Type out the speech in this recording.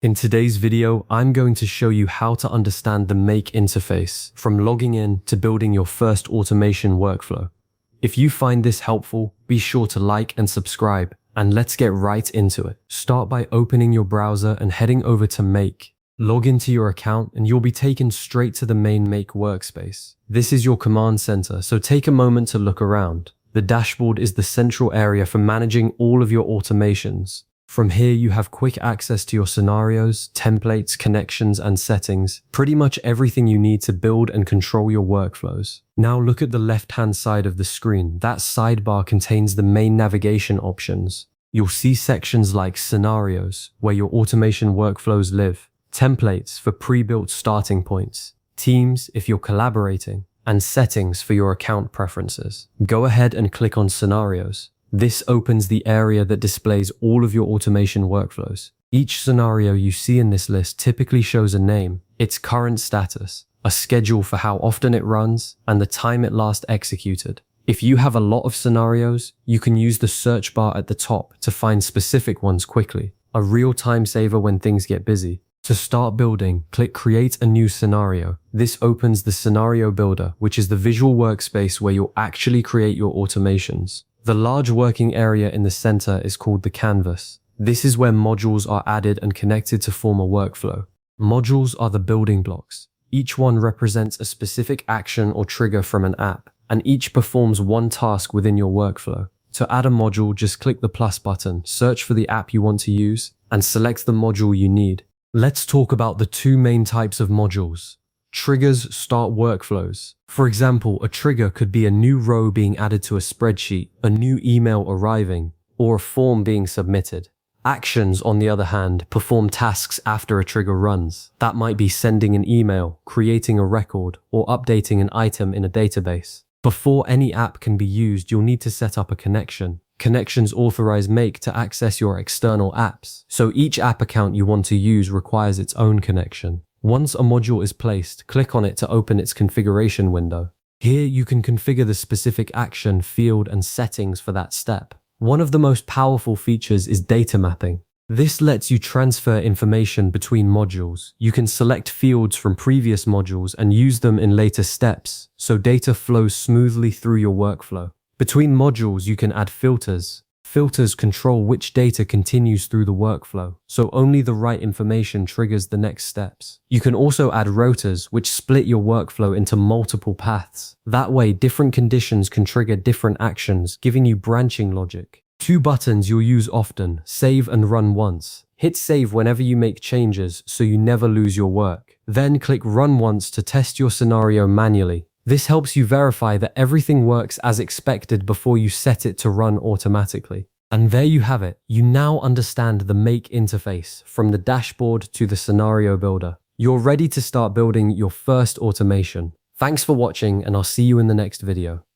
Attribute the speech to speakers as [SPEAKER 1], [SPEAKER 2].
[SPEAKER 1] In today's video, I'm going to show you how to understand the Make interface, from logging in to building your first automation workflow. If you find this helpful, be sure to like and subscribe, and let's get right into it. Start by opening your browser and heading over to Make. Log into your account and you'll be taken straight to the main Make workspace. This is your command center, so take a moment to look around. The dashboard is the central area for managing all of your automations. From here, you have quick access to your scenarios, templates, connections, and settings, pretty much everything you need to build and control your workflows. Now look at the left-hand side of the screen. That sidebar contains the main navigation options. You'll see sections like Scenarios, where your automation workflows live, Templates for pre-built starting points, Teams if you're collaborating, and Settings for your account preferences. Go ahead and click on Scenarios. This opens the area that displays all of your automation workflows. Each scenario you see in this list typically shows a name, its current status, a schedule for how often it runs, and the time it last executed. If you have a lot of scenarios, you can use the search bar at the top to find specific ones quickly, a real time saver when things get busy. To start building, click Create a new scenario. This opens the Scenario Builder, which is the visual workspace where you'll actually create your automations. The large working area in the center is called the canvas. This is where modules are added and connected to form a workflow. Modules are the building blocks. Each one represents a specific action or trigger from an app, and each performs one task within your workflow. To add a module, just click the plus button, search for the app you want to use, and select the module you need. Let's talk about the two main types of modules. Triggers start workflows. For example, a trigger could be a new row being added to a spreadsheet, a new email arriving, or a form being submitted. Actions, on the other hand, perform tasks after a trigger runs. That might be sending an email, creating a record, or updating an item in a database. Before any app can be used, you'll need to set up a connection. Connections authorize Make to access your external apps, so each app account you want to use requires its own connection. Once a module is placed, click on it to open its configuration window. Here you can configure the specific action, field, and settings for that step. One of the most powerful features is data mapping. This lets you transfer information between modules. You can select fields from previous modules and use them in later steps, so data flows smoothly through your workflow. Between modules, you can add filters. Filters control which data continues through the workflow, so only the right information triggers the next steps. You can also add routers, which split your workflow into multiple paths. That way, different conditions can trigger different actions, giving you branching logic. Two buttons you'll use often: Save and Run Once. Hit Save whenever you make changes so you never lose your work. Then click Run Once to test your scenario manually. This helps you verify that everything works as expected before you set it to run automatically. And there you have it. You now understand the Make interface, from the dashboard to the scenario builder. You're ready to start building your first automation. Thanks for watching, and I'll see you in the next video.